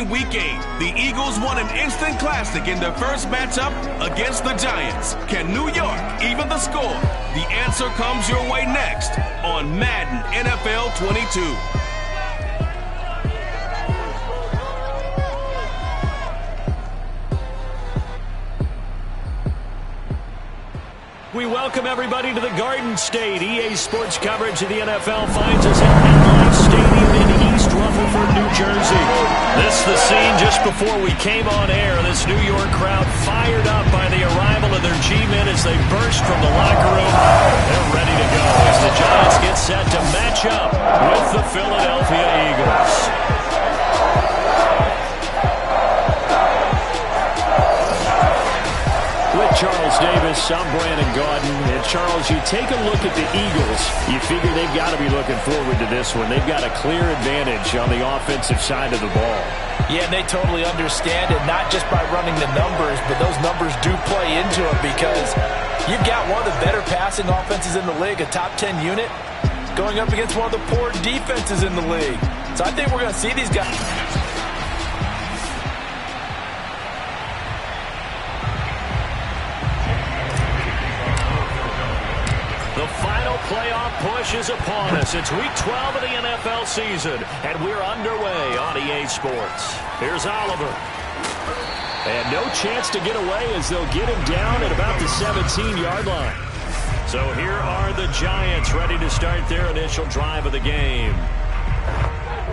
starting Week 8, the Eagles won an instant classic in their first matchup against the Giants. Can New York even the score? The answer comes your way next on Madden NFL 22. We welcome everybody to the Garden State. EA Sports coverage of the NFL finds us at MetLife Stadium in East Rutherford, New Jersey. This is the scene just before we came on air. This New York crowd fired up by the arrival of their G-men as they burst from the locker room. They're ready to go as the Giants get set to match up with the Philadelphia Eagles. With Charles Davis, I'm Brandon Gaudin. And Charles, you take a look at the Eagles, you figure they've got to be looking forward to this one. They've got a clear advantage on the offensive side of the ball. Yeah, and they totally understand it, not just by running the numbers, but those numbers do play into it because you've got one of the better passing offenses in the league, a top 10 unit, going up against one of the poor defenses in the league. So I think we're going to see these guys. The final playoff push is upon us. It's Week 12 of the NFL season, and we're underway on EA Sports. Here's Oliver. And no chance to get away as they'll get him down at about the 17-yard line. So here are the Giants ready to start their initial drive of the game.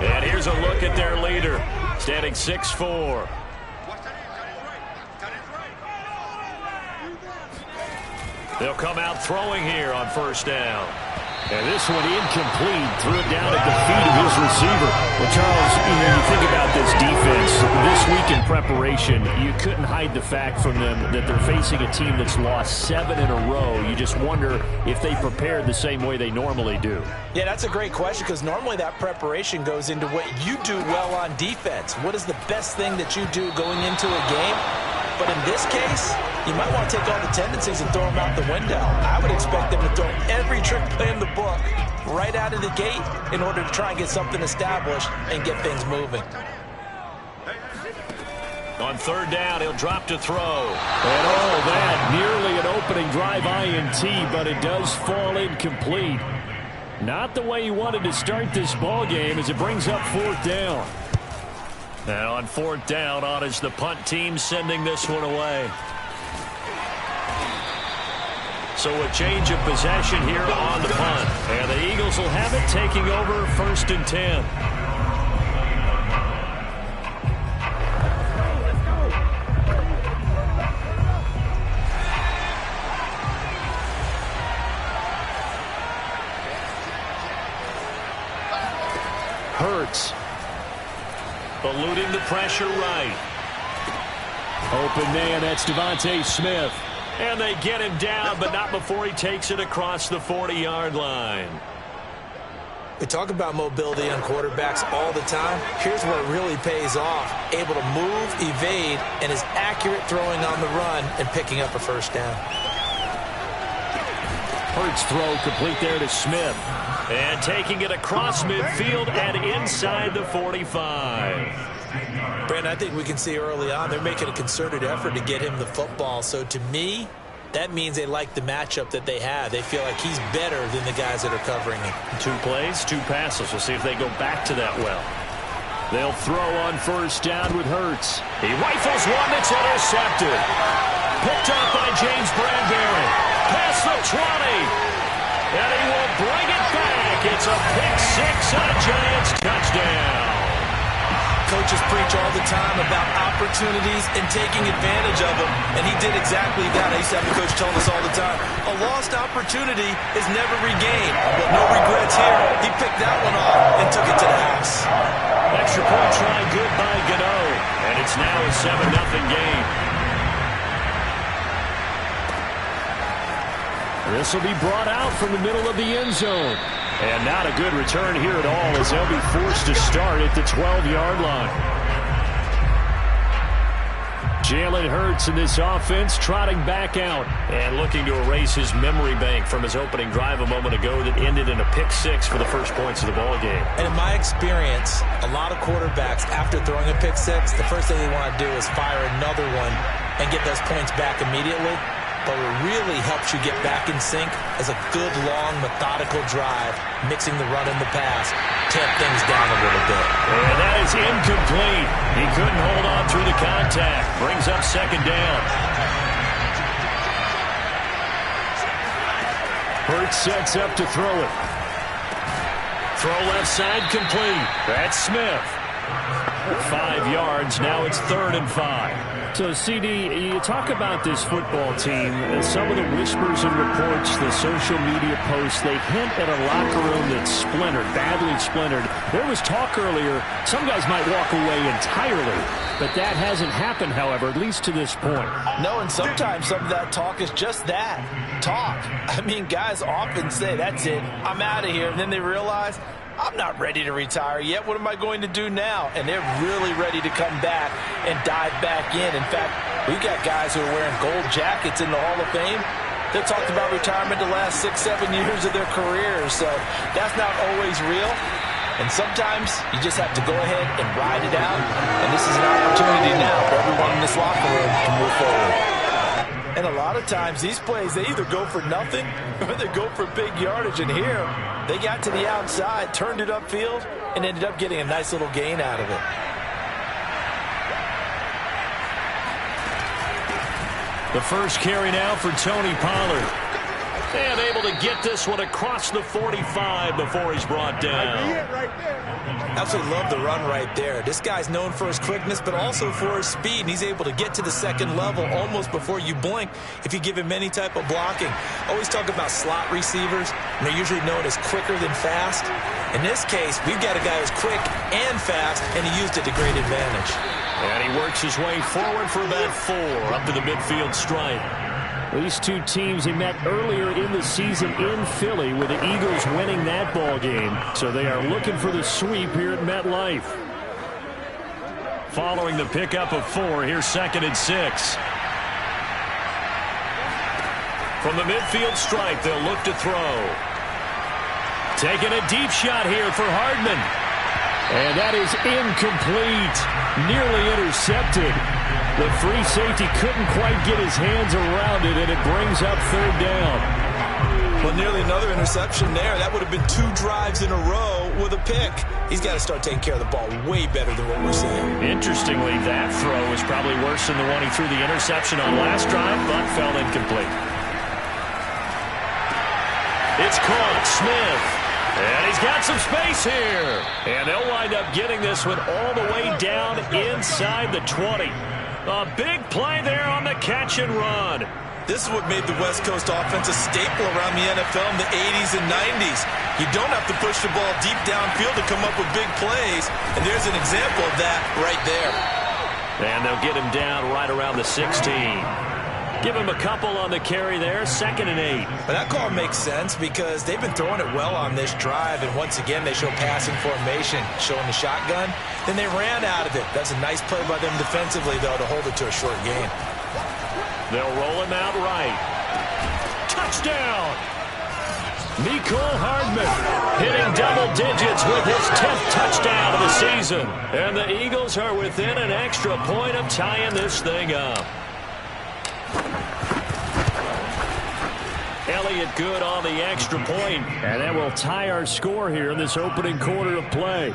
And here's a look at their leader, standing 6'4". They'll come out throwing here on first down. And this one incomplete. Threw it down at the feet of his receiver. Well, Charles, you think about this defense. This week in preparation, you couldn't hide the fact from them that they're facing a team that's lost 7 in a row. You just wonder if they prepared the same way they normally do. Yeah, that's a great question because normally that preparation goes into what you do well on defense. What is the best thing that you do going into a game? But in this case, you might want to take all the tendencies and throw them out the window. I would expect them to throw every trick play in the book right out of the gate in order to try and get something established and get things moving. On third down, he'll drop to throw. And all that, nearly an opening drive INT, but it does fall incomplete. Not the way he wanted to start this ball game as it brings up fourth down. And on fourth down, on is the punt team sending this one away. So a change of possession here on the punt. And the Eagles will have it, taking over first and 10. Hurts. Eluding the pressure right. Open man, that's Devontae Smith. And they get him down, but not before he takes it across the 40-yard line. We talk about mobility on quarterbacks all the time. Here's where it really pays off. Able to move, evade, and is accurate throwing on the run and picking up a first down. Hurts throw complete there to Smith. And taking it across midfield and inside the 45. Brandon, I think we can see early on they're making a concerted effort to get him the football. So to me, that means they like the matchup that they have. They feel like he's better than the guys that are covering him. 2 plays, 2 passes. We'll see if they go back to that well. They'll throw on first down with Hurts. He rifles one that's intercepted. Picked up by James Bradbury. Past the 20. And he will bring it back. It's a pick-6 on a Giants touchdown. Coaches preach all the time about opportunities and taking advantage of them, and he did exactly that. I used to have a coach telling us all the time, a lost opportunity is never regained, but no regrets here. He picked that one off and took it to the house. Extra point try good by Gano, and it's now a 7-0 game. This will be brought out from the middle of the end zone. And not a good return here at all as they'll be forced to start at the 12-yard line. Jalen Hurts in this offense trotting back out and looking to erase his memory bank from his opening drive a moment ago that ended in a pick six for the first points of the ball game. And in my experience, a lot of quarterbacks, after throwing a pick six, the first thing they want to do is fire another one and get those points back immediately. But what really helps you get back in sync is a good, long, methodical drive, mixing the run and the pass, tamp things down a little bit. And that is incomplete. He couldn't hold on through the contact. Brings up second down. Hurts sets up to throw it. Throw left side complete. That's Smith. 5 yards. Now it's 3rd and 5. So, CD, you talk about this football team, some of the whispers and reports, the social media posts, they hint at a locker room that's splintered, badly splintered. There was talk earlier, some guys might walk away entirely, but that hasn't happened, however, at least to this point. No, and sometimes some of that talk is just that, talk. I mean, guys often say, that's it, I'm out of here, and then they realize, I'm not ready to retire yet. What am I going to do now? And they're really ready to come back and dive back in. In fact, we've got guys who are wearing gold jackets in the Hall of Fame. They talked about retirement the last 6-7 years of their careers. So that's not always real. And sometimes you just have to go ahead and ride it out. And this is an opportunity now for everyone in this locker room to move forward. And a lot of times these plays, they either go for nothing or they go for big yardage. And here, they got to the outside, turned it upfield, and ended up getting a nice little gain out of it. The first carry now for Tony Pollard. And able to get this one across the 45 before he's brought down. Absolutely love the run right there. This guy's known for his quickness, but also for his speed. And he's able to get to the second level almost before you blink if you give him any type of blocking. Always talk about slot receivers, and they're usually known as quicker than fast. In this case, we've got a guy who's quick and fast, and he used it to great advantage. And he works his way forward for about 4 up to the midfield stripe. These two teams, they met earlier in the season in Philly with the Eagles winning that ball game. So they are looking for the sweep here at MetLife. Following the pickup of 4, here's 2nd and 6. From the midfield stripe, they'll look to throw. Taking a deep shot here for Hardman. And that is incomplete. Nearly intercepted. The free safety couldn't quite get his hands around it, and it brings up 3rd down. Well, nearly another interception there. That would have been 2 drives in a row with a pick. He's got to start taking care of the ball way better than what we're seeing. Interestingly, that throw is probably worse than the one he threw the interception on last drive, but fell incomplete. It's caught. Smith. And he's got some space here. And they'll wind up getting this one all the way down inside the 20. A big play there on the catch and run. This is what made the West Coast offense a staple around the NFL in the 80s and 90s. You don't have to push the ball deep downfield to come up with big plays. And there's an example of that right there. And they'll get him down right around the 16. Give him a couple on the carry there, 2nd and 8. But that call makes sense because they've been throwing it well on this drive, and once again they show passing formation, showing the shotgun. Then they ran out of it. That's a nice play by them defensively, though, to hold it to a short gain. They'll roll him out right. Touchdown! Mecole Hardman hitting double digits with his 10th touchdown of the season. And the Eagles are within an extra point of tying this thing up. Elliott good on the extra point. And that will tie our score here in this opening quarter of play.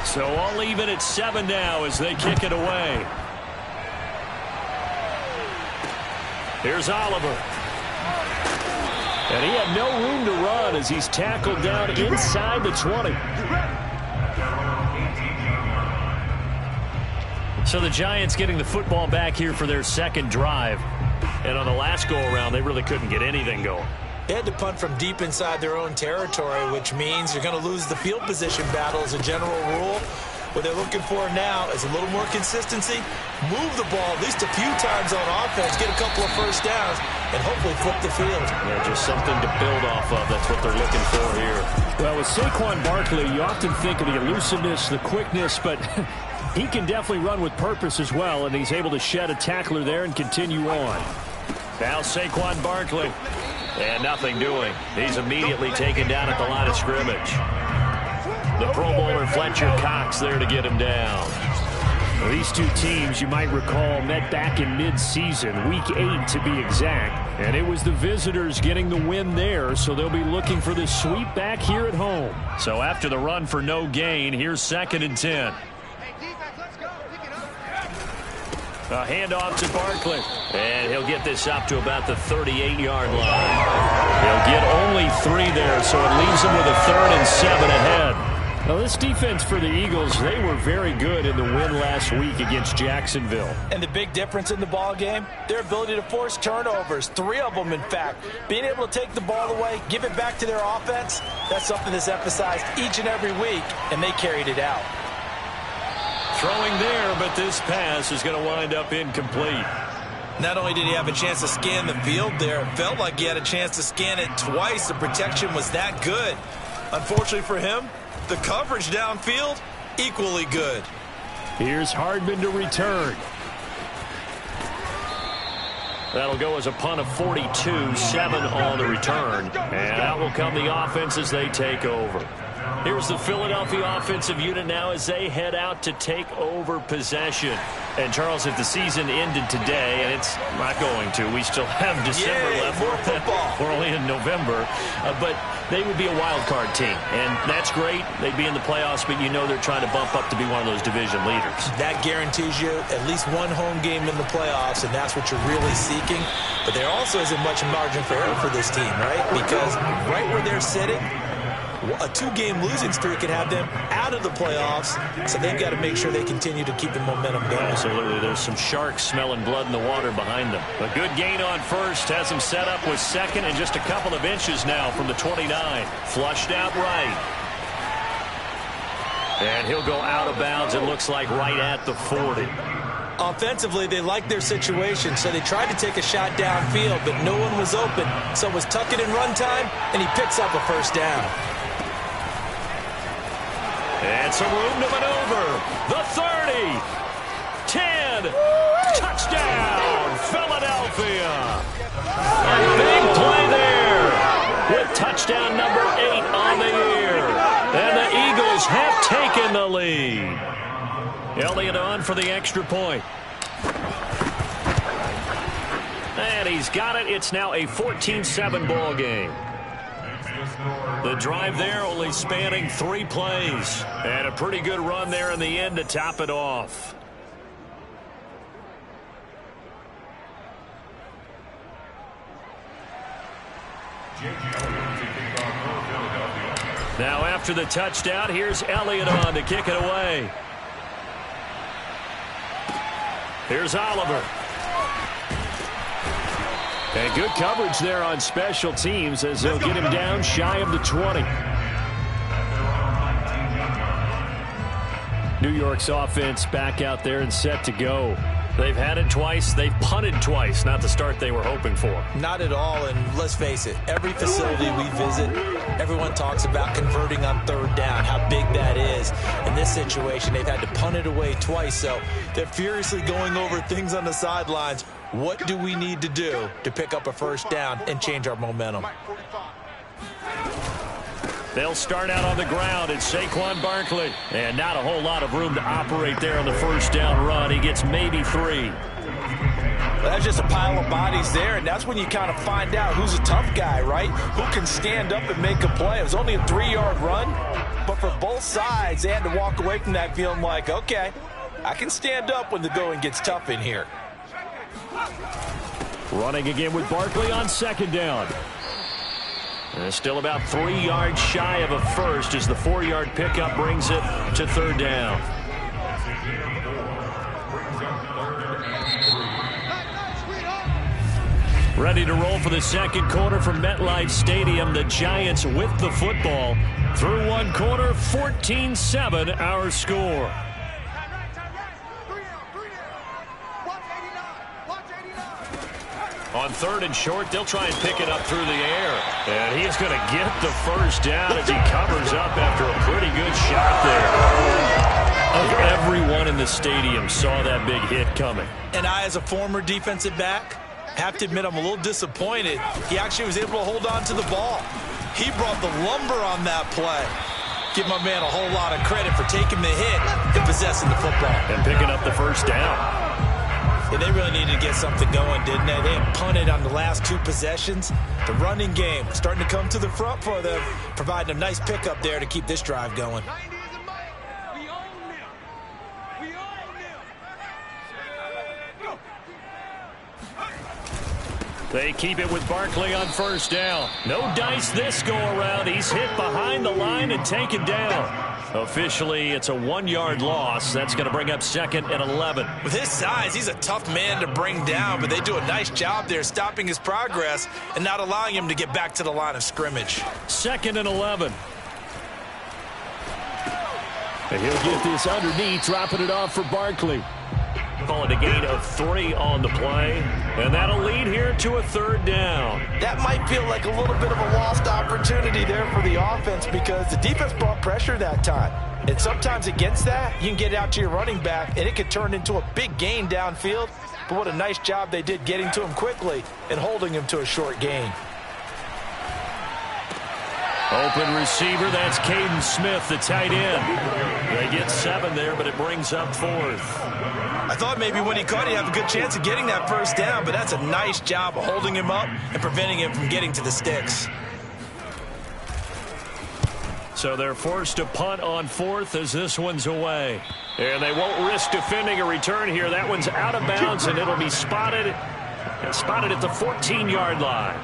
So all even at 7 now as they kick it away. Here's Oliver. And he had no room to run as he's tackled down inside the 20. So the Giants getting the football back here for their 2nd drive. And on the last go-around, they really couldn't get anything going. They had to punt from deep inside their own territory, which means you're going to lose the field position battle as a general rule. What they're looking for now is a little more consistency, move the ball at least a few times on offense, get a couple of first downs, and hopefully flip the field. Yeah, just something to build off of. That's what they're looking for here. Well, with Saquon Barkley, you often think of the elusiveness, the quickness, but he can definitely run with purpose as well, and he's able to shed a tackler there and continue on. Now Saquon Barkley. And nothing doing. He's immediately taken down at the line of scrimmage. The Pro Bowler Fletcher Cox there to get him down. Well, these two teams, you might recall, met back in mid-season, Week 8 to be exact. And it was the visitors getting the win there, so they'll be looking for the sweep back here at home. So after the run for no gain, here's 2nd and 10. A handoff to Barkley. And he'll get this up to about the 38-yard line. He'll get only 3 there, so it leaves him with a 3rd and 7 ahead. Now, this defense for the Eagles, they were very good in the win last week against Jacksonville. And the big difference in the ball game, their ability to force turnovers, 3 of them, in fact. Being able to take the ball away, give it back to their offense, that's something that's emphasized each and every week, and they carried it out. Throwing there, but this pass is going to wind up incomplete. Not only did he have a chance to scan the field there, it felt like he had a chance to scan it twice. The protection was that good. Unfortunately for him, the coverage downfield, equally good. Here's Hardman to return. That'll go as a punt of 42, 7 on the return. And out will come the offense as they take over. Here's the Philadelphia offensive unit now as they head out to take over possession. And, Charles, if the season ended today, and it's not going to, we still have December left. More football. We're only in November. But they would be a wild card team. And that's great. They'd be in the playoffs, but you know they're trying to bump up to be one of those division leaders. That guarantees you at least one home game in the playoffs, and that's what you're really seeking. But there also isn't much margin for error for this team, right? Because right where they're sitting, a 2-game losing streak could have them out of the playoffs, so they've got to make sure they continue to keep the momentum going. Absolutely. There's some sharks smelling blood in the water behind them. A good gain on first has them set up with 2nd and just a couple of inches now from the 29. Flushed out right. And he'll go out of bounds, it looks like, right at the 40. Offensively, they liked their situation, so they tried to take a shot downfield, but no one was open. So it was tuck it in run time, and he picks up a first down. And some room to maneuver. The 30. 10. Touchdown, Philadelphia. A big play there with touchdown number 8 on the year. And the Eagles have taken the lead. Elliott on for the extra point. And he's got it. It's now a 14-7 ball game. The drive there only spanning 3 plays. And a pretty good run there in the end to top it off. Now after the touchdown, here's Elliott on to kick it away. Here's Oliver. And good coverage there on special teams as they'll get him down shy of the 20. New York's offense back out there and set to go. They've had it twice. They've punted twice. Not the start they were hoping for. Not at all, and let's face it, every facility we visit, everyone talks about converting on 3rd down, how big that is. In this situation, they've had to punt it away twice, so they're furiously going over things on the sidelines. What do we need to do to pick up a first down and change our momentum? They'll start out on the ground. It's Saquon Barkley. And not a whole lot of room to operate there on the first down run. He gets maybe 3. Well, that's just a pile of bodies there, and that's when you kind of find out who's a tough guy, right? Who can stand up and make a play. It was only a 3-yard run, but for both sides, they had to walk away from that feeling like, okay, I can stand up when the going gets tough in here. Running again with Barkley on 2nd down. And still about 3 yards shy of a first as the 4-yard pickup brings it to 3rd down. Ready to roll for the second quarter from MetLife Stadium. The Giants with the football. Through one quarter, 14-7 our score. On third and short, they'll try and pick it up through the air. And he is going to get the first down as he covers up after a pretty good shot there. Everyone in the stadium saw that big hit coming. And I, as a former defensive back, have to admit I'm a little disappointed. He actually was able to hold on to the ball. He brought the lumber on that play. Give my man a whole lot of credit for taking the hit and possessing the football. And picking up the first down. Yeah, they really needed to get something going, didn't they? They had punted on the last 2 possessions. The running game starting to come to the front for them, providing a nice pickup there to keep this drive going. They keep it with Barkley on first down. No dice this go-around. He's hit behind the line and taken down. Officially, it's a 1-yard loss. That's going to bring up 2nd and 11. With his size, he's a tough man to bring down, but they do a nice job there stopping his progress and not allowing him to get back to the line of scrimmage. 2nd and 11. And he'll get this underneath, dropping it off for Barkley. Call it a gain of 3 on the play, and that'll lead here to a 3rd down. That might feel like a little bit of a lost opportunity there for the offense because the defense brought pressure that time. And sometimes against that, you can get out to your running back, and it could turn into a big gain downfield. But what a nice job they did getting to him quickly and holding him to a short gain. Open receiver, that's Caden Smith, the tight end. They get 7 there, but it brings up 4th. I thought maybe when he caught it, he'd have a good chance of getting that first down, but that's a nice job of holding him up and preventing him from getting to the sticks. So they're forced to punt on 4th as this one's away. And they won't risk defending a return here. That one's out of bounds, and it'll be spotted at the 14-yard line.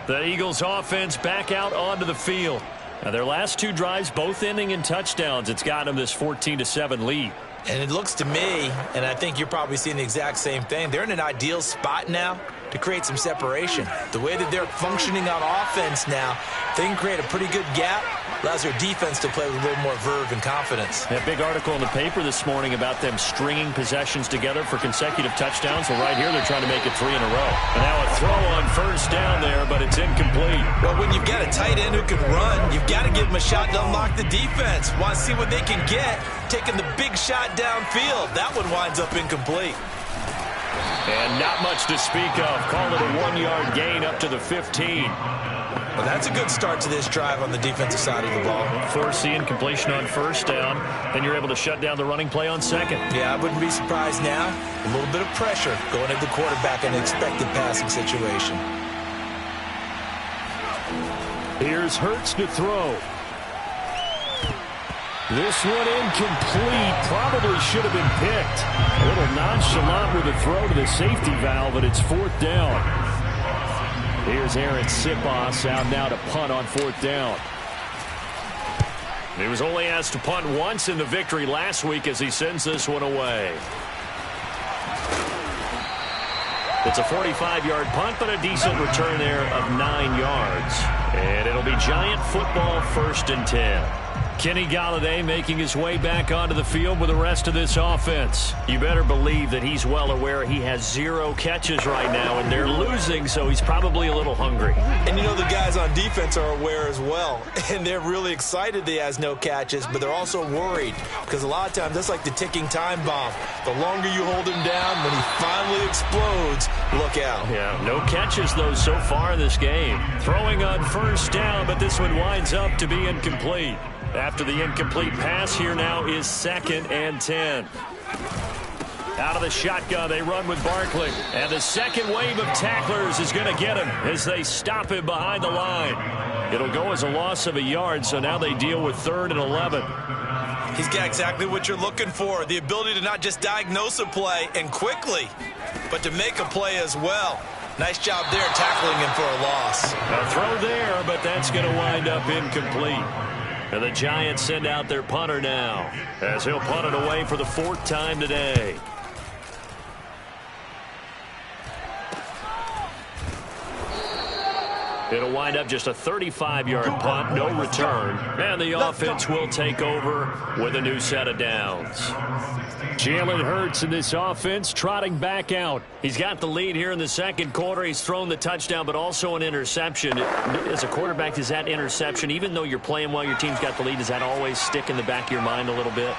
The Eagles offense back out onto the field. Now their last 2 drives, both ending in touchdowns. It's got them this 14-7 lead. And it looks to me, and I think you're probably seeing the exact same thing, they're in an ideal spot now to create some separation. The way that they're functioning on offense now, they can create a pretty good gap, allows their defense to play with a little more verve and confidence. That big article in the paper this morning about them stringing possessions together for consecutive touchdowns. Well, right here they're trying to make it 3 in a row. And now a throw on first down there, but it's incomplete. Well, when you've got a tight end who can run, you've got to give him a shot to unlock the defense. Want to see what they can get, taking the big shot downfield. That one winds up incomplete. And not much to speak of. Call it a 1-yard gain up to the 15. Well, that's a good start to this drive on the defensive side of the ball. Force the incompletion on first down, then you're able to shut down the running play on 2nd. Yeah, I wouldn't be surprised now. A little bit of pressure going at the quarterback in an expected passing situation. Here's Hurts to throw. This one incomplete. Probably should have been picked. A little nonchalant with a throw to the safety valve, but it's 4th down. Here's Aaron Sipos out now to punt on 4th down. He was only asked to punt once in the victory last week as he sends this one away. It's a 45-yard punt, but a decent return there of 9 yards. And it'll be Giant football 1st and 10. Kenny Golladay making his way back onto the field with the rest of this offense. You better believe that he's well aware he has 0 catches right now, and they're losing, so he's probably a little hungry. And you know the guys on defense are aware as well, and they're really excited that he has no catches, but they're also worried because a lot of times that's like the ticking time bomb. The longer you hold him down, when he finally explodes, look out. Yeah, no catches, though, so far in this game. Throwing on first down, but this one winds up to be incomplete. After the incomplete pass, here now is 2nd and 10. Out of the shotgun, they run with Barkley. And the second wave of tacklers is going to get him as they stop him behind the line. It'll go as a loss of a yard, so now they deal with 3rd and 11. He's got exactly what you're looking for, the ability to not just diagnose a play and quickly, but to make a play as well. Nice job there tackling him for a loss. A throw there, but that's going to wind up incomplete. And the Giants send out their punter now, as he'll punt it away for the 4th time today. It'll wind up just a 35-yard punt, no return, and the offense will take over with a new set of downs. Jalen Hurts in this offense trotting back out. He's got the lead here in the second quarter. He's thrown the touchdown, but also an interception. As a quarterback, does that interception, even though you're playing well, your team's got the lead, does that always stick in the back of your mind a little bit?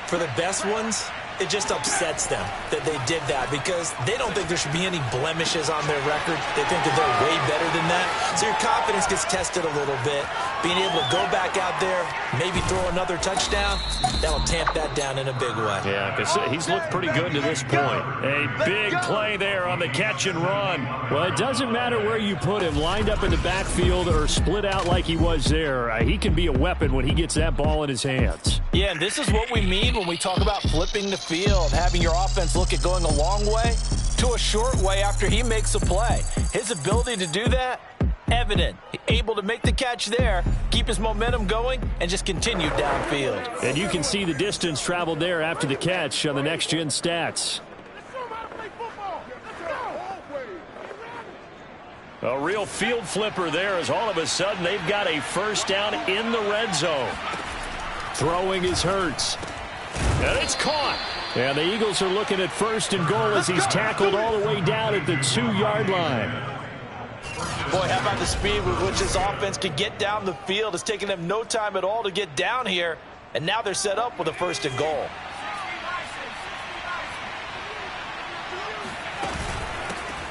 For the best ones, it just upsets them that they did that because they don't think there should be any blemishes on their record. They think that they're way better than that. So your confidence gets tested a little bit. Being able to go back out there, maybe throw another touchdown, that'll tamp that down in a big way. Yeah, because he's looked pretty good to this point. A big play there on the catch and run. Well, it doesn't matter where you put him, lined up in the backfield or split out like he was there. He can be a weapon when he gets that ball in his hands. Yeah, and this is what we mean when we talk about flipping the field, having your offense look at going a long way to a short way after he makes a play. His ability to do that, evident. Able to make the catch there, keep his momentum going, and just continue downfield. And you can see the distance traveled there after the catch on the next-gen stats. A real field flipper there as all of a sudden they've got a first down in the red zone. Throwing is Hurts. And it's caught. And the Eagles are looking at first and goal as he's tackled all the way down at the 2-yard line. Boy, how about the speed with which this offense can get down the field? It's taken them no time at all to get down here, and now they're set up with a first and goal.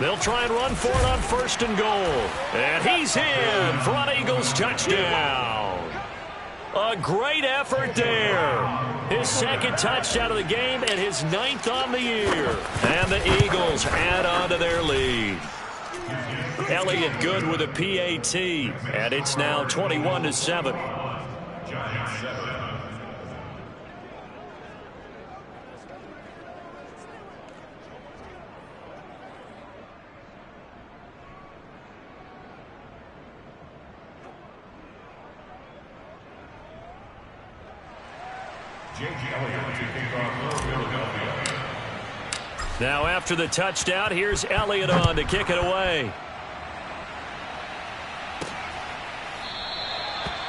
They'll try and run for it on first and goal. And he's in for an Eagles touchdown. A great effort there. His second touchdown of the game and his 9th on the year. And the Eagles add on to their lead. Elliott good with a PAT, and it's now 21-7. Now after the touchdown, here's Elliott on to kick it away.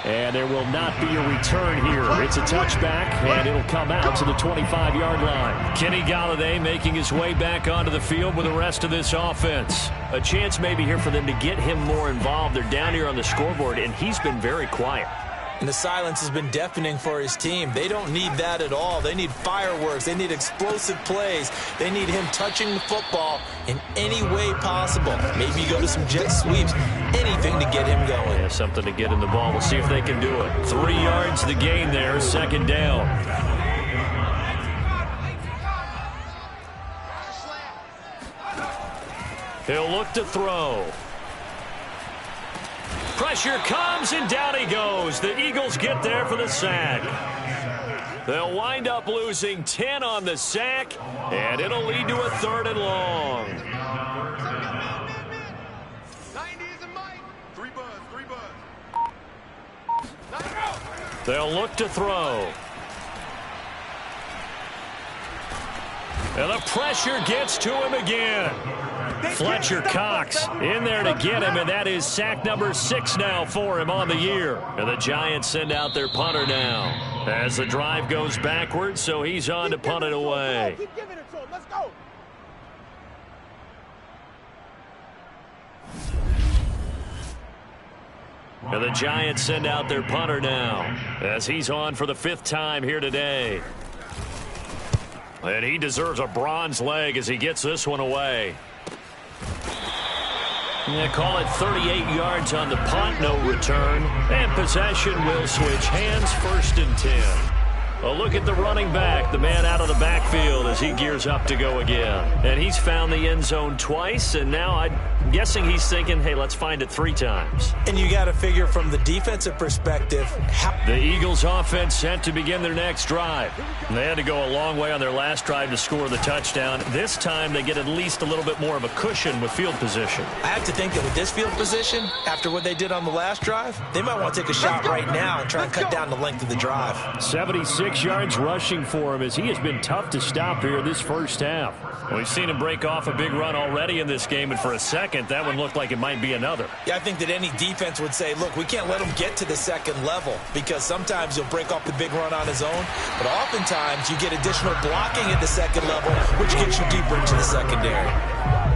And there will not be a return here. It's a touchback, and it'll come out to the 25-yard line. Kenny Golladay making his way back onto the field with the rest of this offense. A chance maybe here for them to get him more involved. They're down here on the scoreboard, and he's been very quiet. And the silence has been deafening for his team. They don't need that at all. They need fireworks. They need explosive plays. They need him touching the football in any way possible. Maybe go to some jet sweeps. Anything to get him going. Yeah, something to get in the ball. We'll see if they can do it. 3 yards the gain there, second down. He'll look to throw. Pressure comes, and down he goes. The Eagles get there for the sack. They'll wind up losing 10 on the sack, and it'll lead to a 3rd and long. 90s and Mike. 3 buzz. They'll look to throw. And the pressure gets to him again. Fletcher Cox in there to get him, and that is sack number 6 now for him on the year. And the Giants send out their punter now as the drive goes backwards, so he's on to punt it away. Keep giving it to him. Let's go. And the Giants send out their punter now as he's on for the 5th time here today. And he deserves a bronze leg as he gets this one away. They call it 38 yards on the punt, no return. And possession will switch hands, 1st and 10. A look at the running back, the man out of the backfield as he gears up to go again. And he's found the end zone twice, and now I'm guessing he's thinking, hey, let's find it 3 times. And you got to figure from the defensive perspective. The Eagles offense set to begin their next drive. They had to go a long way on their last drive to score the touchdown. This time they get at least a little bit more of a cushion with field position. I have to think that with this field position, after what they did on the last drive, they might want to take a shot right now and try and cut down the length of the drive. 76 6 yards rushing for him as he has been tough to stop here this first half. We've seen him break off a big run already in this game, and for a second, that one looked like it might be another. Yeah, I think that any defense would say, look, we can't let him get to the second level because sometimes he'll break off the big run on his own, but oftentimes you get additional blocking at the second level, which gets you deeper into the secondary.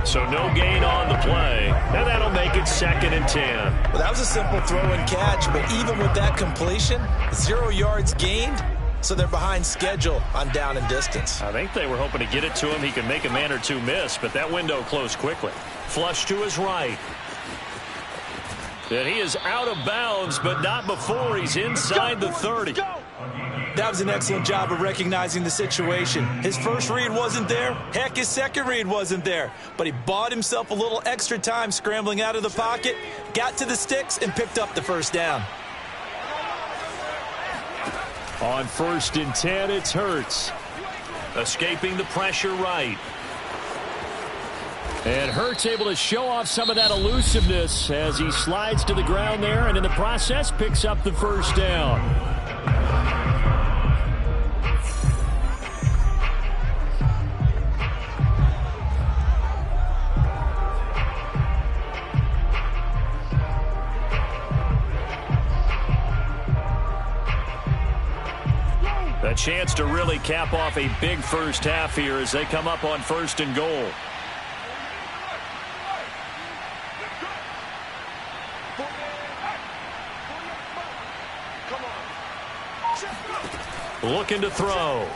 So no gain on the play, and that'll make it 2nd and 10. Well, that was a simple throw and catch, but even with that completion, 0 yards gained, so they're behind schedule on down and distance. I think they were hoping to get it to him. He could make a man or two miss, but that window closed quickly. Flush to his right. And he is out of bounds, but not before he's inside the 30. That was an excellent job of recognizing the situation. His first read wasn't there. Heck, his second read wasn't there. But he bought himself a little extra time scrambling out of the pocket, got to the sticks, and picked up the first down. On 1st and 10, it's Hurts. Escaping the pressure right. And Hurts able to show off some of that elusiveness as he slides to the ground there, and in the process picks up the first down. A chance to really cap off a big first half here as they come up on 1st and goal. Looking to throw.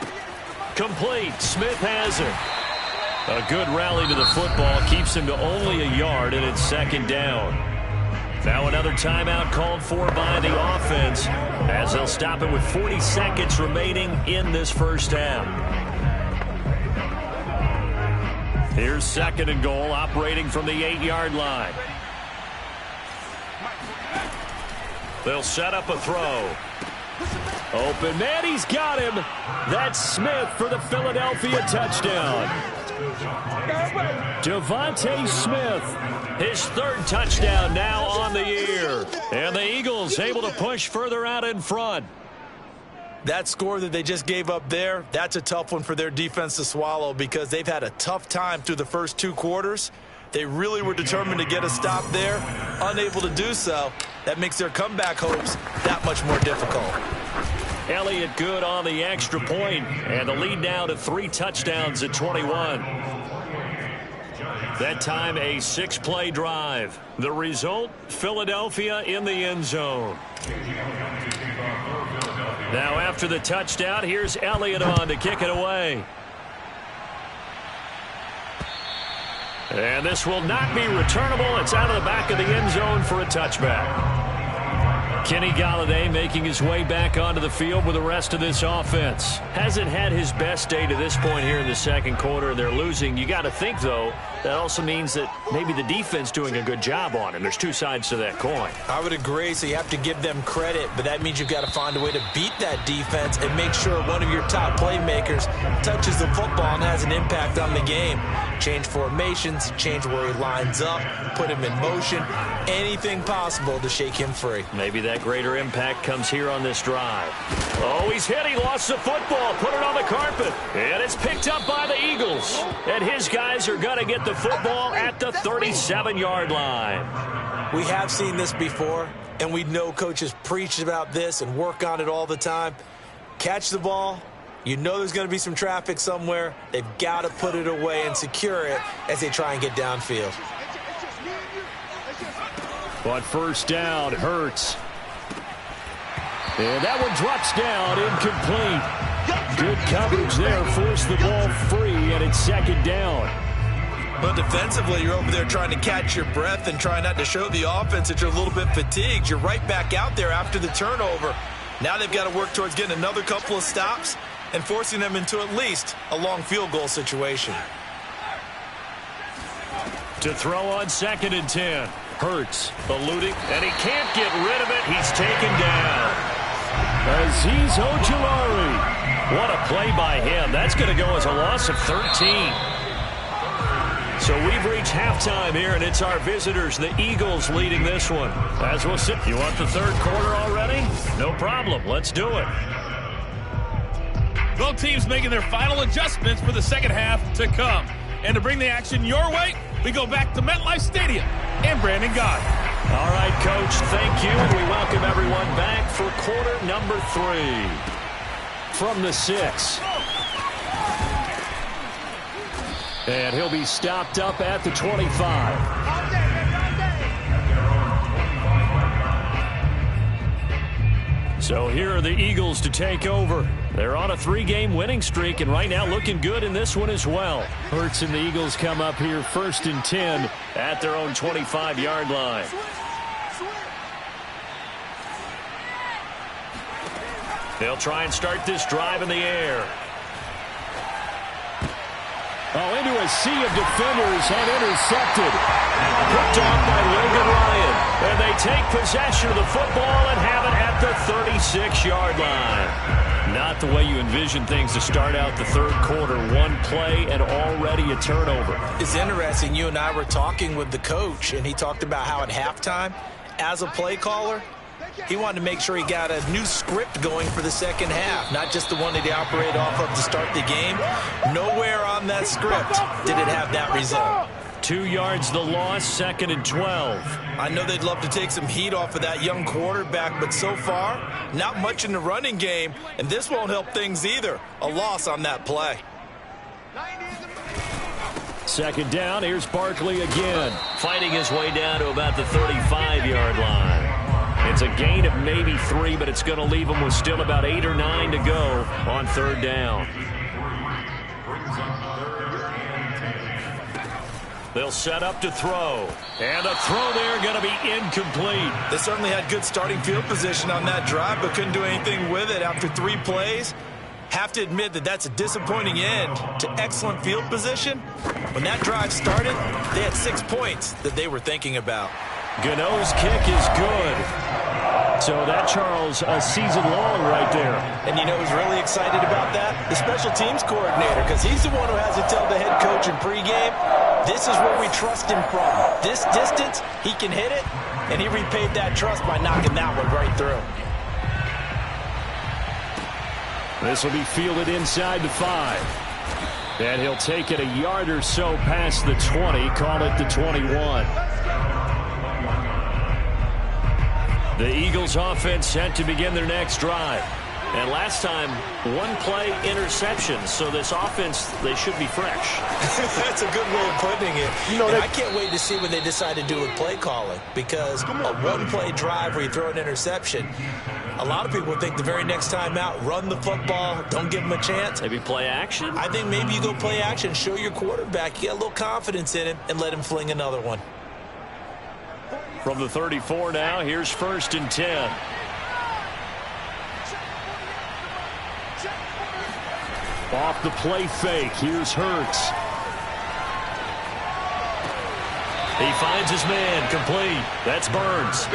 Complete. Smith has it. A good rally to the football keeps him to only a yard, and it's 2nd down. Now another timeout called for by the offense as they'll stop it with 40 seconds remaining in this first half. Here's 2nd and goal, operating from the 8-yard line. They'll set up a throw. Open man, he's got him. That's Smith for the Philadelphia touchdown. Devontae Smith, his 3rd touchdown now on the year. And the Eagles able to push further out in front. That score that they just gave up there, that's a tough one for their defense to swallow because they've had a tough time through the first 2 quarters. They really were determined to get a stop there, unable to do so. That makes their comeback hopes that much more difficult. Elliott good on the extra point, and the lead now to 3 touchdowns at 21. That time a 6-play drive. The result, Philadelphia in the end zone. Now after the touchdown, here's Elliott on to kick it away. And this will not be returnable. It's out of the back of the end zone for a touchback. Kenny Golladay making his way back onto the field with the rest of this offense. Hasn't had his best day to this point here in the 2nd quarter. They're losing. You got to think, though, that also means that maybe the defense doing a good job on him. There's 2 sides to that coin. I would agree, so you have to give them credit, but that means you've got to find a way to beat that defense and make sure one of your top playmakers touches the football and has an impact on the game. Change formations, change where he lines up, put him in motion, anything possible to shake him free. Maybe that greater impact comes here on this drive. Oh, he's hit. He lost the football. Put it on the carpet. And it's picked up by the Eagles. And his guys are going to get the football at the 37-yard line. We have seen this before, and we know coaches preach about this and work on it all the time. Catch the ball. You know there's going to be some traffic somewhere. They've got to put it away and secure it as they try and get downfield. But 1st down, Hurts. And that one drops down, incomplete. Good coverage there, forced the ball free, and it's 2nd down. But defensively, you're over there trying to catch your breath and try not to show the offense that you're a little bit fatigued. You're right back out there after the turnover. Now they've got to work towards getting another couple of stops and forcing them into at least a long field goal situation. To throw on 2nd and 10. Hurts eluding, and he can't get rid of it. He's taken down. Azeez Ojulari. What a play by him. That's going to go as a loss of 13. So we've reached halftime here, and it's our visitors, the Eagles, leading this one. As we'll sit. You want the 3rd quarter already? No problem. Let's do it. Both teams making their final adjustments for the second half to come. And to bring the action your way, we go back to MetLife Stadium and Brandon Gaudin. All right, Coach, thank you. And we welcome everyone back for quarter number 3. From the 6. And he'll be stopped up at the 25. So here are the Eagles to take over. They're on a 3-game winning streak, and right now looking good in this one as well. Hurts and the Eagles come up here 1st and 10 at their own 25-yard line. They'll try and start this drive in the air. Oh, into a sea of defenders and intercepted. Picked off by Logan Ryan. And they take possession of the football and have it at the 36-yard line. Not the way you envision things to start out the third quarter. One play and already a turnover. It's interesting. You and I were talking with the coach, and he talked about how at halftime, as a play caller, he wanted to make sure he got a new script going for the second half, not just the one that he operated off of to start the game. Nowhere on that script did it have that result. 2 yards the loss, 2nd and 12. I know they'd love to take some heat off of that young quarterback, but so far, not much in the running game, and this won't help things either. A loss on that play. 2nd down, here's Barkley again. Fighting his way down to about the 35-yard line. It's a gain of maybe 3, but it's going to leave them with still about 8 or 9 to go on 3rd down. They'll set up to throw. And the throw there going to be incomplete. They certainly had good starting field position on that drive, but couldn't do anything with it after 3 plays. Have to admit that that's a disappointing end to excellent field position. When that drive started, they had 6 points that they were thinking about. Gano's kick is good. So that, Charles, a season long right there. And you know who's really excited about that? The special teams coordinator, because he's the one who has to tell the head coach in pregame, this is where we trust him from. This distance, he can hit it, and he repaid that trust by knocking that one right through. This will be fielded inside the 5. And he'll take it a yard or so past the 20, call it the 21. The Eagles offense set to begin their next drive. And last time, 1 play interception. So this offense, they should be fresh. That's a good way of putting it. You know, I can't wait to see when they decide to do with play calling. Because a 1-play drive where you throw an interception, a lot of people think the very next time out, run the football, don't give them a chance. Maybe play action? I think maybe you go play action, show your quarterback, you get a little confidence in him, and let him fling another one. From the 34 now, here's 1st and 10. Off the play fake, here's Hurts. He finds his man, complete. That's Burns.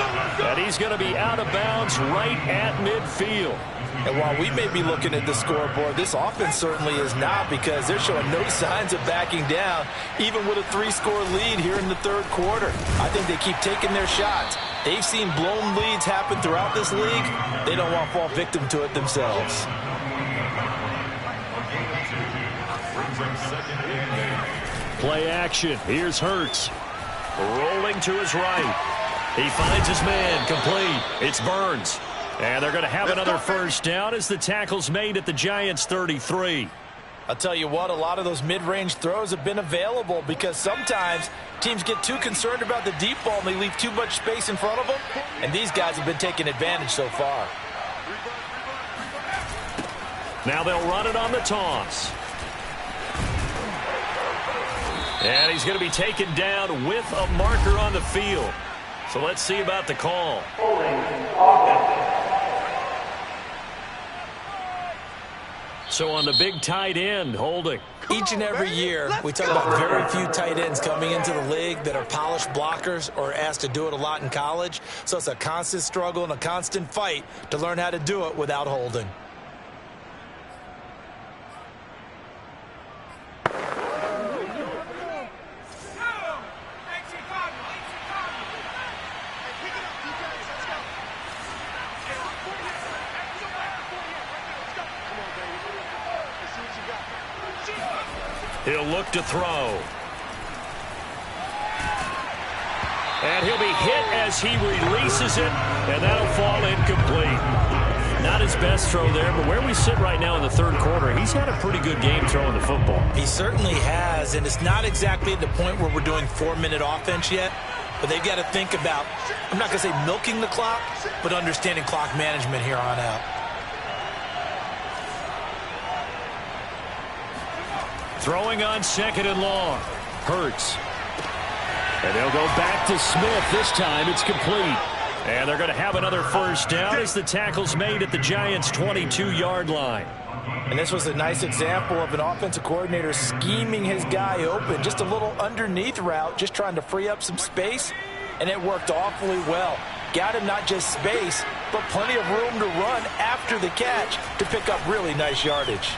And he's going to be out of bounds right at midfield. And while we may be looking at the scoreboard, this offense certainly is not, because they're showing no signs of backing down, even with a 3-score lead here in the third quarter. I think they keep taking their shots. They've seen blown leads happen throughout this league. They don't want to fall victim to it themselves. Play action. Here's Hurts. Rolling to his right. He finds his man, complete. It's Burns. And they're going to have another 1st down as the tackle's made at the Giants' 33. I'll tell you what, a lot of those mid-range throws have been available, because sometimes teams get too concerned about the deep ball and they leave too much space in front of them, and these guys have been taking advantage so far. Now they'll run it on the toss. And he's going to be taken down with a marker on the field. So let's see about the call. So on the big tight end, holding. Each and every year, we talk about very few tight ends coming into the league that are polished blockers or asked to do it a lot in college. So it's a constant struggle and a constant fight to learn how to do it without holding. He'll look to throw. And he'll be hit as he releases it, and that'll fall incomplete. Not his best throw there, but where we sit right now in the third quarter, he's had a pretty good game throwing the football. He certainly has, and it's not exactly at the point where we're doing 4-minute offense yet, but they've got to think about, I'm not going to say milking the clock, but understanding clock management here on out. Throwing on 2nd and long. Hurts. And they'll go back to Smith. This time it's complete. And they're going to have another first down as the tackle's made at the Giants' 22-yard line. And this was a nice example of an offensive coordinator scheming his guy open. Just a little underneath route, just trying to free up some space, and it worked awfully well. Got him not just space, but plenty of room to run after the catch to pick up really nice yardage.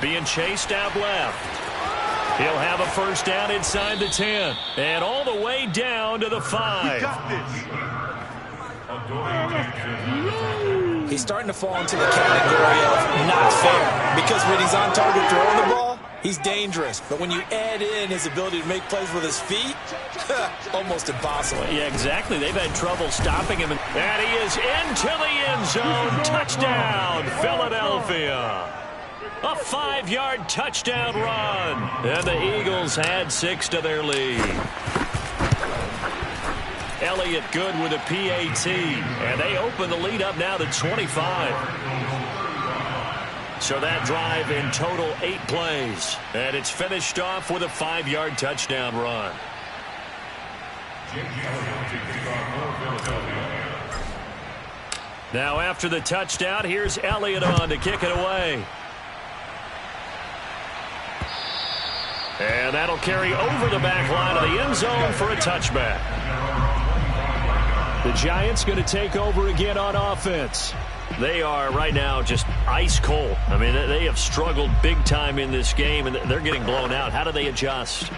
Being chased out left. He'll have a first down inside the 10. And all the way down to the 5. He's starting to fall into the category of not fair. Because when he's on target throwing the ball, he's dangerous. But when you add in his ability to make plays with his feet, almost impossible. Yeah, exactly. They've had trouble stopping him. And he is into the end zone. Touchdown, Philadelphia. A 5-yard touchdown run. And the Eagles add 6 to their lead. Elliott good with a PAT. And they open the lead up now to 25. So that drive in total 8 plays. And it's finished off with a 5-yard touchdown run. Now after the touchdown, here's Elliott on to kick it away. And that'll carry over the back line of the end zone for a touchback. The Giants going to take over again on offense. They are right now just ice cold. I mean, they have struggled big time in this game, and they're getting blown out. How do they adjust?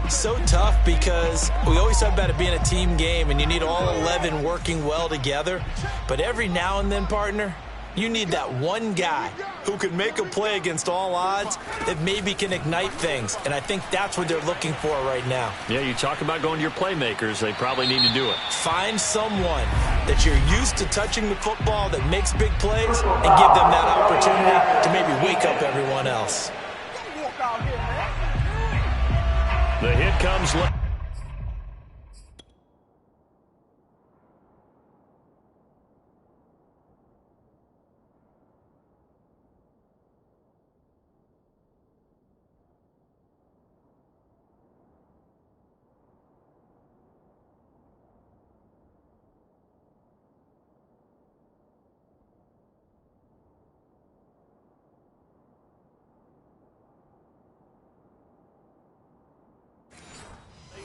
So tough because we always talk about it being a team game, and you need all 11 working well together. But every now and then, partner, you need that one guy who can make a play against all odds that maybe can ignite things. And I think that's what they're looking for right now. Yeah, you talk about going to your playmakers. They probably need to do it. Find someone that you're used to touching the football that makes big plays and give them that opportunity to maybe wake up everyone else. The hit comes left.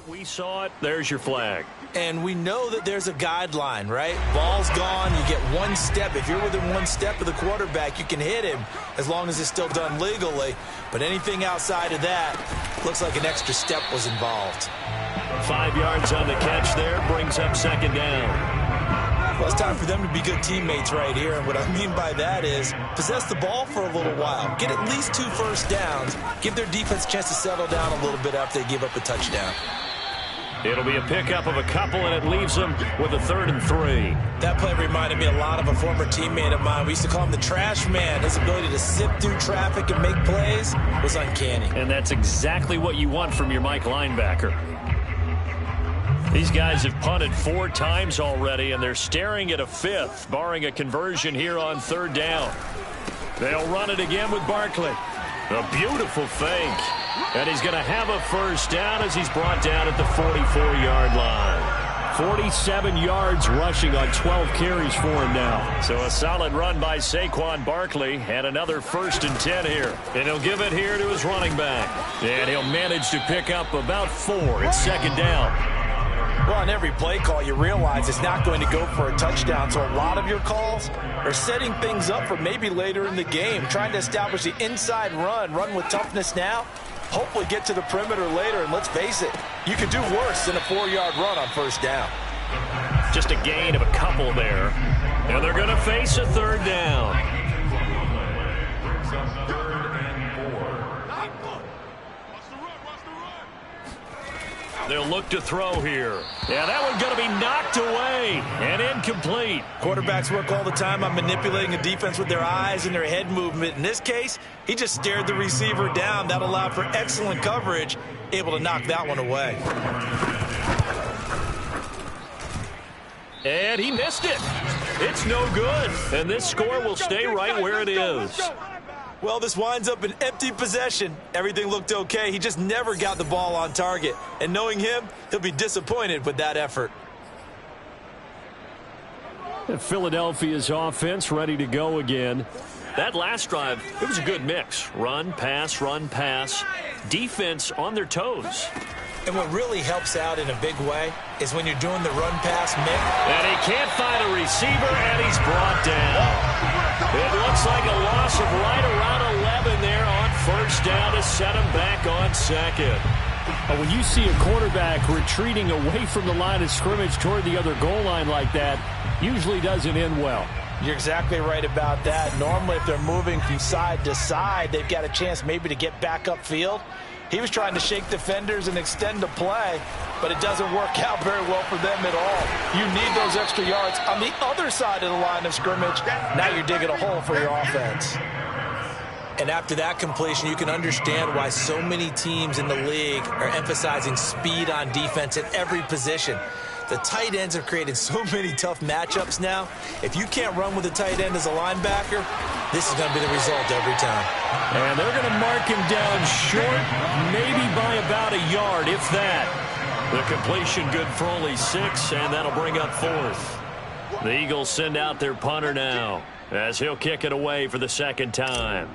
We saw it. There's your flag. And we know that there's a guideline, right? Ball's gone. You get one step. If you're within one step of the quarterback, you can hit him as long as it's still done legally. But anything outside of that looks like an extra step was involved. 5 yards on the catch there. Brings up 2nd down. Well, it's time for them to be good teammates right here. And what I mean by that is possess the ball for a little while. Get at least 2 first downs. Give their defense a chance to settle down a little bit after they give up a touchdown. It'll be a pickup of a couple, and it leaves them with a 3rd and 3. That play reminded me a lot of a former teammate of mine. We used to call him the trash man. His ability to sift through traffic and make plays was uncanny. And that's exactly what you want from your Mike linebacker. These guys have punted 4 times already, and they're staring at a 5th, barring a conversion here on 3rd down. They'll run it again with Barkley. A beautiful fake. And he's going to have a first down as he's brought down at the 44-yard line. 47 yards rushing on 12 carries for him now. So a solid run by Saquon Barkley, and another 1st and 10 here. And he'll give it here to his running back. And he'll manage to pick up about 4 at 2nd down. Well, on every play call, you realize it's not going to go for a touchdown. So a lot of your calls are setting things up for maybe later in the game, trying to establish the inside run with toughness now, hopefully get to the perimeter later. And let's face it, you could do worse than a 4-yard run on 1st down. Just a gain of a couple there. And they're going to face a 3rd down. they'll look to throw here. Yeah, that one's going to be knocked away and incomplete. Quarterbacks work all the time on manipulating a defense with their eyes and their head movement. In this case, he just stared the receiver down. That allowed for excellent coverage, able to knock that one away. And he missed it. It's no good. And this score will stay right where it is. Well, this winds up an empty possession. Everything looked okay. He just never got the ball on target. And knowing him, he'll be disappointed with that effort. Philadelphia's offense ready to go again. That last drive, it was a good mix. Run, pass, defense on their toes. And what really helps out in a big way is when you're doing the run-pass mix. And he can't find a receiver, and he's brought down. It looks like a loss of right around 11 there on first down to set him back on second. When you see a quarterback retreating away from the line of scrimmage toward the other goal line like that, usually doesn't end well. You're exactly right about that. Normally, if they're moving from side to side, they've got a chance maybe to get back upfield. He was trying to shake defenders and extend the play, but it doesn't work out very well for them at all. You need those extra yards on the other side of the line of scrimmage. Now you're digging a hole for your offense. And after that completion, you can understand why so many teams in the league are emphasizing speed on defense at every position. The tight ends have created so many tough matchups now. If you can't run with a tight end as a linebacker, this is going to be the result every time. And they're going to mark him down short, maybe by about a yard, if that. The completion good for only 6, and that'll bring up 4th. The Eagles send out their punter now, as he'll kick it away for the second time.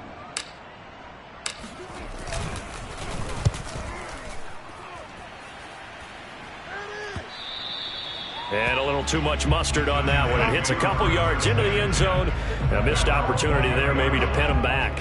And a little too much mustard on that one. It hits a couple yards into the end zone. A missed opportunity there maybe to pin him back.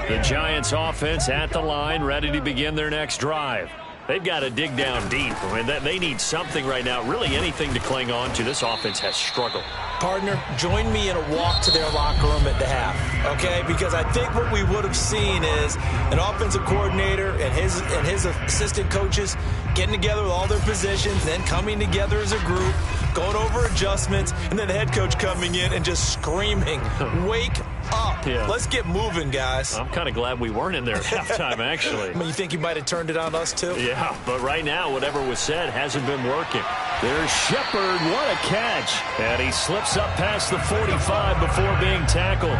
The Giants offense at the line, ready to begin their next drive. They've got to dig down deep. I mean, they need something right now, really anything to cling on to. This offense has struggled. Partner, join me in a walk to their locker room at the half, okay? Because I think what we would have seen is an offensive coordinator and his assistant coaches getting together with all their positions, then coming together as a group, going over adjustments, and then the head coach coming in and just screaming, wake up. Yeah. Let's get moving, guys. I'm kind of glad we weren't in there at halftime, actually. I mean, you think he might have turned it on us, too? Yeah, but right now, whatever was said hasn't been working. There's Shepard. What a catch. And he slips up past the 45 before being tackled.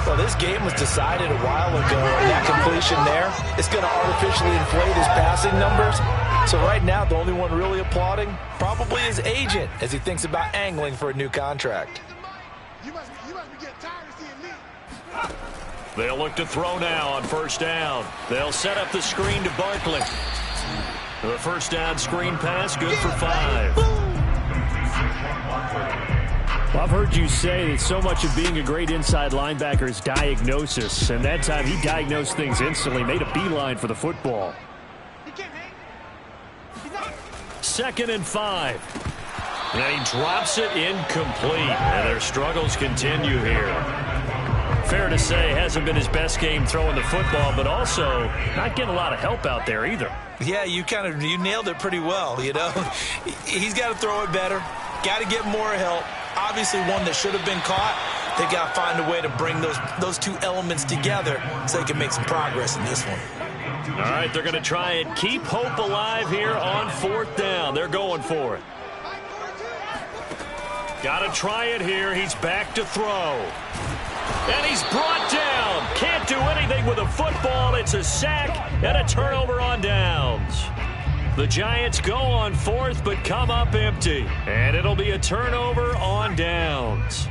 Well, this game was decided a while ago, and that completion there is going to artificially inflate his passing numbers. So right now, the only one really applauding probably his agent as he thinks about angling for a new contract. You must be getting tired of seeing me. They'll look to throw now on first down. They'll set up the screen to Barkley. The first down screen pass, good for 5. Well, I've heard you say that so much of being a great inside linebacker is diagnosis. And that time he diagnosed things instantly, made a beeline for the football. He can't hang. 2nd and 5. And he drops it incomplete. And their struggles continue here. Fair to say, hasn't been his best game throwing the football, but also not getting a lot of help out there either. Yeah, you nailed it pretty well, you know. He's got to throw it better, got to get more help. Obviously one that should have been caught. They've got to find a way to bring those two elements together so they can make some progress in this one. All right, they're going to try and keep hope alive here on 4th down. They're going for it. Got to try it here. He's back to throw. And he's brought down. Can't do anything with a football. It's a sack and a turnover on downs. The Giants go on 4th but come up empty. And it'll be a turnover on downs.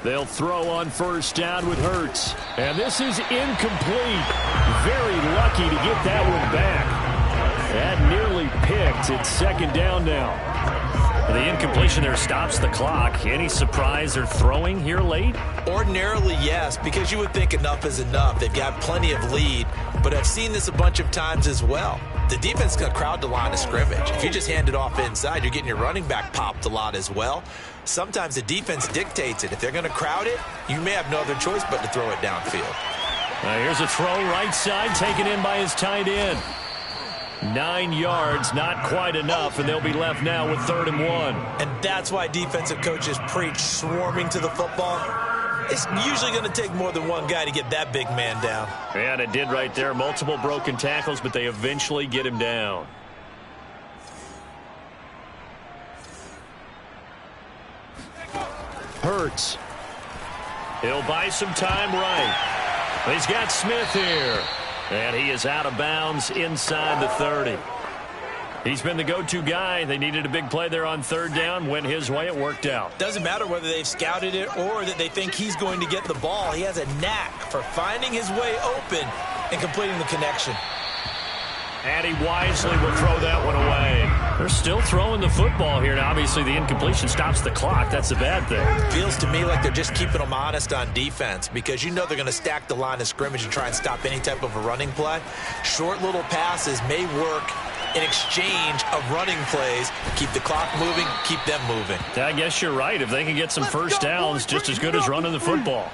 They'll throw on first down with Hurts. And this is incomplete. Very lucky to get that one back. That nearly picked. It's 2nd down now. The incompletion there stops the clock. Any surprise they're throwing here late? Ordinarily, yes, because you would think enough is enough. They've got plenty of lead, but I've seen this a bunch of times as well. the defense is going to crowd the line of scrimmage. If you just hand it off inside, you're getting your running back popped a lot as well. Sometimes the defense dictates it. If they're going to crowd it, you may have no other choice but to throw it downfield. Here's a throw right side, taken in by his tight end. 9 yards, not quite enough, and they'll be left now with 3rd and 1. And that's why defensive coaches preach swarming to the football. It's usually going to take more than one guy to get that big man down. And it did right there. Multiple broken tackles, but they eventually get him down. Hurts. He'll buy some time right. He's got Smith here. And he is out of bounds inside the 30. He's been the go-to guy. They needed a big play there on 3rd down. Went his way. It worked out. Doesn't matter whether they've scouted it or that they think he's going to get the ball. He has a knack for finding his way open and completing the connection. And he wisely will throw that one away. They're still throwing the football here. Now, obviously, the incompletion stops the clock. That's the bad thing. Feels to me like they're just keeping them honest on defense because you know they're going to stack the line of scrimmage and try and stop any type of a running play. Short little passes may work in exchange of running plays. Keep the clock moving, keep them moving. I guess you're right. If they can get some first downs, just as good as running the football.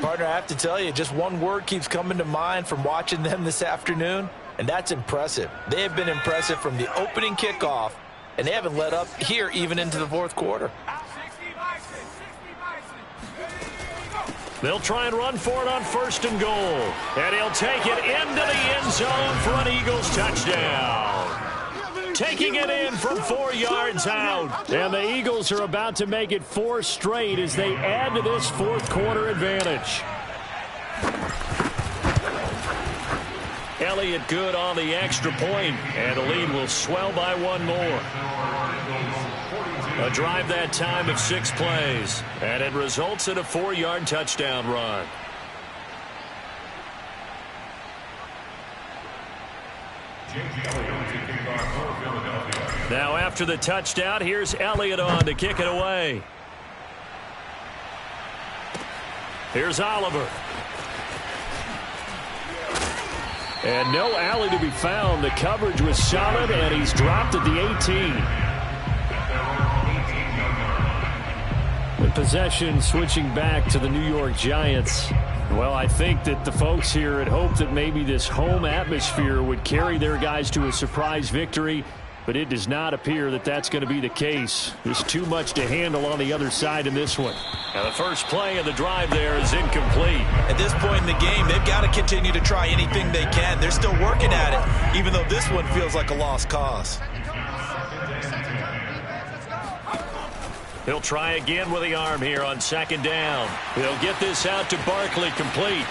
Partner, I have to tell you, just one word keeps coming to mind from watching them this afternoon, and that's impressive. They have been impressive from the opening kickoff, and they haven't let up here even into the 4th quarter. They'll try and run for it on 1st and goal. And he'll take it into the end zone for an Eagles touchdown. Taking it in from 4 yards out. And the Eagles are about to make it 4 straight as they add to this 4th quarter advantage. Elliott good on the extra point, and the lead will swell by 1 more. A drive that time of 6 plays, and it results in a 4-yard touchdown run. Now after the touchdown, here's Elliott on to kick it away. Here's Oliver. And no alley to be found. The coverage was solid, and he's dropped at the 18. The possession switching back to the New York Giants. Well, I think that the folks here had hoped that maybe this home atmosphere would carry their guys to a surprise victory, but it does not appear that that's going to be the case. There's too much to handle on the other side in this one. Now, the first play of the drive there is incomplete. At this point in the game, they've got to continue to try anything they can. They're still working at it, even though this one feels like a lost cause. He'll try again with the arm here on 2nd down. He'll get this out to Barkley, complete.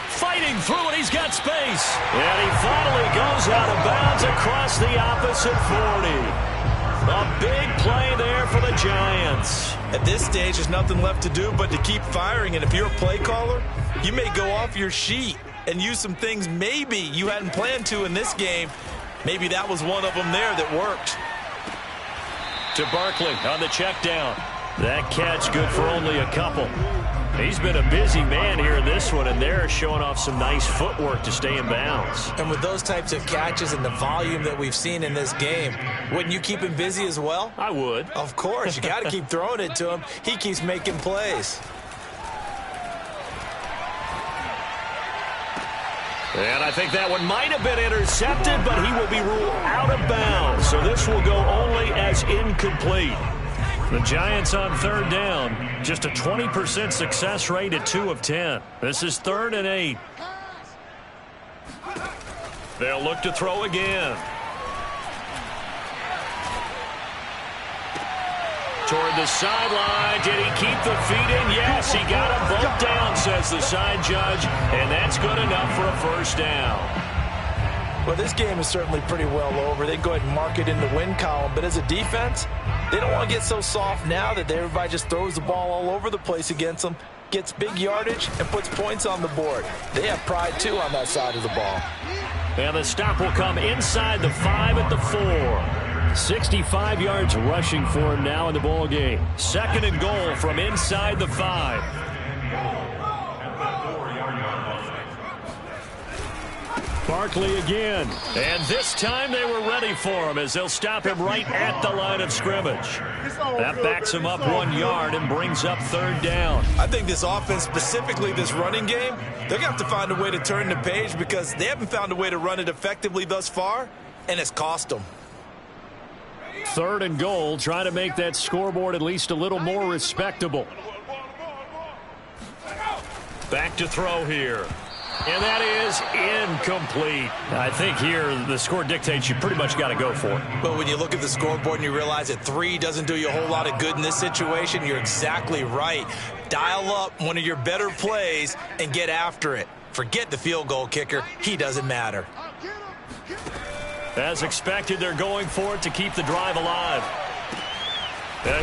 Fighting through it, he's got space. And he finally goes out of bounds across the opposite 40. A big play there for the Giants. At this stage, there's nothing left to do but to keep firing. And if you're a play caller, you may go off your sheet and use some things maybe you hadn't planned to in this game. Maybe that was one of them there that worked. To Barkley on the check down. That catch good for only a couple. He's been a busy man here in this one, and they're showing off some nice footwork to stay in bounds. And with those types of catches and the volume that we've seen in this game, wouldn't you keep him busy as well? I would. Of course. You got to keep throwing it to him. He keeps making plays. And I think that one might have been intercepted, but he will be ruled out of bounds. So this will go only as incomplete. The Giants on 3rd down. Just a 20% success rate at 2 of 10. This is 3rd and 8. They'll look to throw again. Toward the sideline. Did he keep the feet in? Yes, he got him both down, says the side judge. And that's good enough for a 1st down. Well, this game is certainly pretty well over. They go ahead and mark it in the win column. But as a defense, they don't want to get so soft now that everybody just throws the ball all over the place against them, gets big yardage, and puts points on the board. They have pride, too, on that side of the ball. And the stop will come inside the 5 at the 4. 65 yards rushing for him now in the ball game. 2nd and goal from inside the 5. Barkley again. And this time they were ready for him as they'll stop him right at the line of scrimmage. That backs him up 1 yard and brings up 3rd down. I think this offense, specifically this running game, they're going to have to find a way to turn the page because they haven't found a way to run it effectively thus far, and it's cost them. 3rd and goal, trying to make that scoreboard at least a little more respectable. Back to throw here. And that is incomplete. I think here the score dictates you pretty much got to go for it. But when you look at the scoreboard and you realize that 3 doesn't do you a whole lot of good in this situation, you're exactly right. Dial up one of your better plays and get after it. Forget the field goal kicker. He doesn't matter. As expected, they're going for it to keep the drive alive.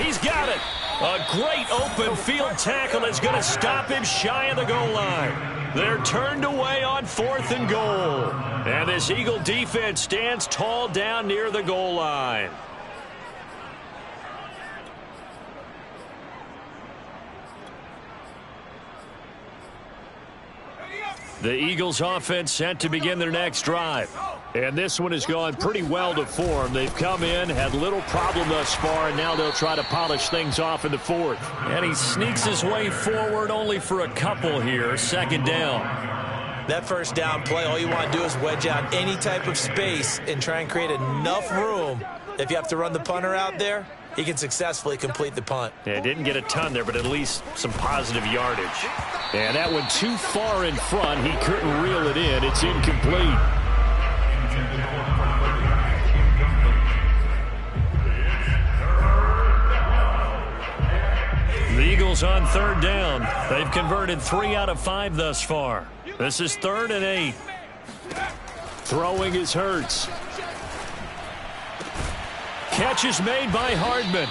He's got it. A great open field tackle is going to stop him shy of the goal line. They're turned away on 4th and goal. And this Eagle defense stands tall down near the goal line. The Eagles offense set to begin their next drive. And this one has gone pretty well to form. They've come in, had little problem thus far, and now they'll try to polish things off in the 4th. And he sneaks his way forward only for a couple here. 2nd down. That 1st down play, all you want to do is wedge out any type of space and try and create enough room. If you have to run the punter out there, he can successfully complete the punt. Yeah, didn't get a ton there, but at least some positive yardage. And that one too far in front. He couldn't reel it in. It's incomplete. The Eagles on 3rd down. They've converted 3 out of 5 thus far. This is 3rd and 8. Throwing is Hurts. Catch is made by Hardman.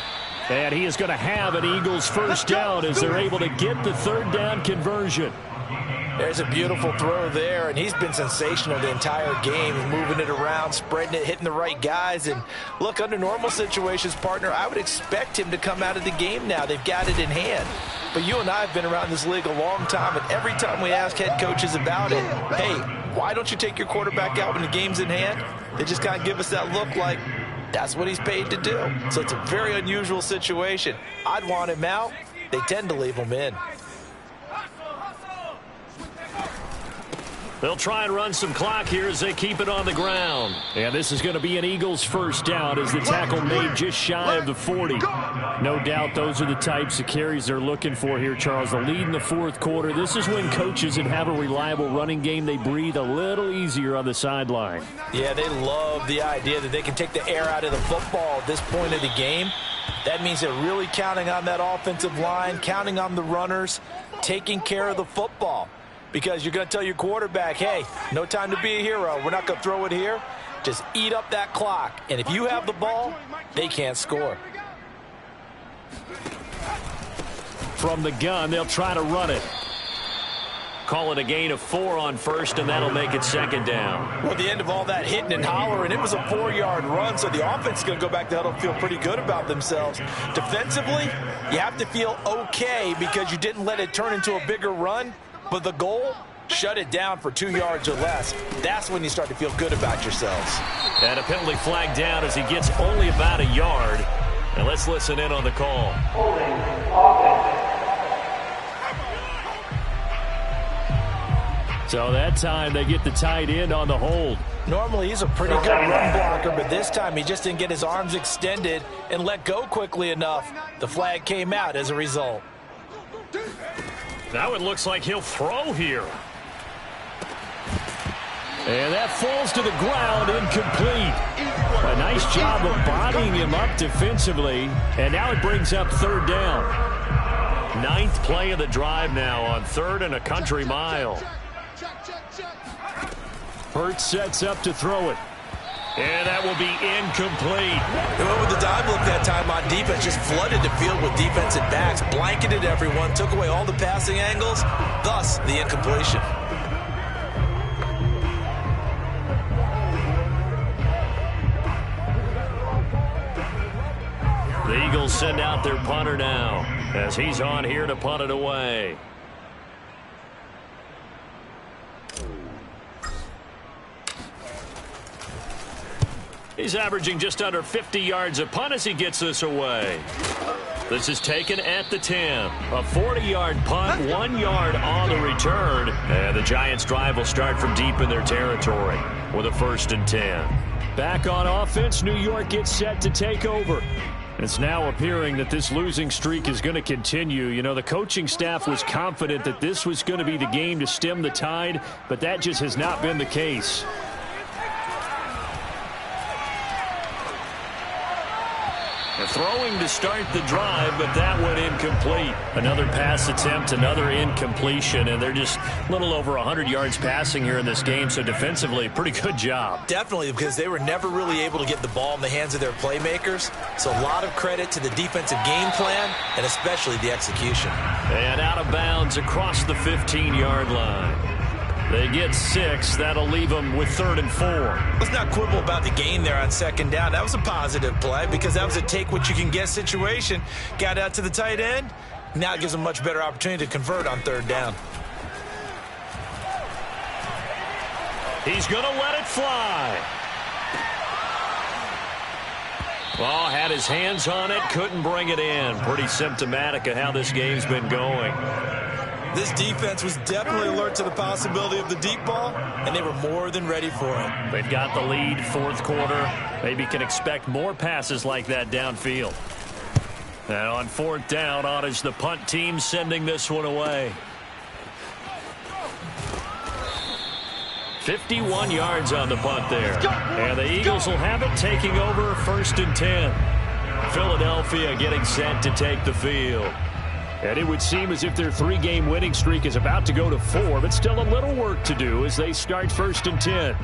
And he is going to have an Eagles 1st down as they're able to get the 3rd down conversion. There's a beautiful throw there, and he's been sensational the entire game, moving it around, spreading it, hitting the right guys. And look, under normal situations, partner, I would expect him to come out of the game now. They've got it in hand. But you and I have been around this league a long time, and every time we ask head coaches about it, hey, why don't you take your quarterback out when the game's in hand? They just kind of give us that look like that's what he's paid to do. So it's a very unusual situation. I'd want him out. They tend to leave him in. They'll try and run some clock here as they keep it on the ground. And this is going to be an Eagles 1st down as the tackle made just shy of the 40. No doubt those are the types of carries they're looking for here, Charles. The lead in the 4th quarter. This is when coaches that have a reliable running game, they breathe a little easier on the sideline. Yeah, they love the idea that they can take the air out of the football at this point of the game. That means they're really counting on that offensive line, counting on the runners, taking care of the football. Because you're going to tell your quarterback, hey, no time to be a hero. We're not going to throw it here. Just eat up that clock. And if you have the ball, they can't score. From the gun, they'll try to run it. Call it a gain of 4 on 1st, and that'll make it 2nd down. Well, at the end of all that hitting and hollering, it was a 4-yard run, so the offense is going to go back to huddle and feel pretty good about themselves. Defensively, you have to feel okay because you didn't let it turn into a bigger run. But the goal, shut it down for 2 yards or less. That's when you start to feel good about yourselves. And a penalty flag down as he gets only about a yard. And let's listen in on the call. So that time they get the tight end on the hold. Normally he's a pretty good run blocker, but this time he just didn't get his arms extended and let go quickly enough. The flag came out as a result. Now it looks like he'll throw here. And that falls to the ground, incomplete. A nice job of bodying him up defensively. And now it brings up 3rd down. 9th play of the drive now on 3rd and a country mile. Hurts sets up to throw it. And that will be incomplete. They went with the dime look that time on defense, just flooded the field with defensive backs, blanketed everyone, took away all the passing angles, thus the incompletion. The Eagles send out their punter now as he's on here to punt it away. He's averaging just under 50 yards a punt as he gets this away. This is taken at the 10. A 40-yard punt, 1 yard on the return. And the Giants' drive will start from deep in their territory with a 1st and 10. Back on offense, New York gets set to take over. It's now appearing that this losing streak is going to continue. You know, the coaching staff was confident that this was going to be the game to stem the tide, but that just has not been the case. They're throwing to start the drive, but that one incomplete. Another pass attempt, another incompletion, and they're just a little over 100 yards passing here in this game, so defensively, pretty good job. Definitely, because they were never really able to get the ball in the hands of their playmakers. So a lot of credit to the defensive game plan, and especially the execution. And out of bounds across the 15-yard line. They get 6. That'll leave them with 3rd and 4. Let's not quibble about the gain there on 2nd down. That was a positive play because that was a take-what-you-can-get situation. Got out to the tight end. Now it gives them a much better opportunity to convert on 3rd down. He's going to let it fly. Ball had his hands on it, couldn't bring it in. Pretty symptomatic of how this game's been going. This defense was definitely alert to the possibility of the deep ball, and they were more than ready for it. They've got the lead, 4th quarter. Maybe can expect more passes like that downfield. And on 4th down, on is the punt team sending this one away. 51 yards on the punt there. And the Eagles will have it, taking over 1st and 10. Philadelphia getting set to take the field. And it would seem as if their 3-game winning streak is about to go to 4, but still a little work to do as they start 1st and 10.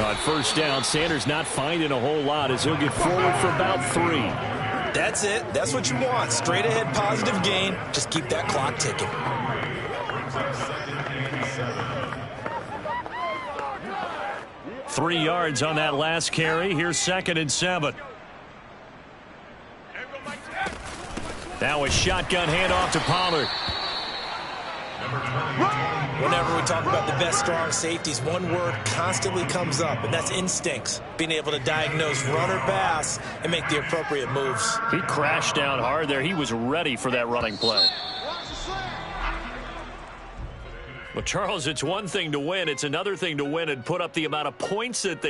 On 1st down, Sanders not finding a whole lot as he'll get forward for about 3. That's it. That's what you want. Straight ahead positive gain. Just keep that clock ticking. Three yards on that last carry. Here's 2nd and 7. Now a shotgun handoff to Pollard. Whenever we talk about the best strong safeties, one word constantly comes up, and that's instincts. Being able to diagnose run or pass and make the appropriate moves. He crashed down hard there. He was ready for that running play. Well, Charles, it's one thing to win. It's another thing to win and put up the amount of points that they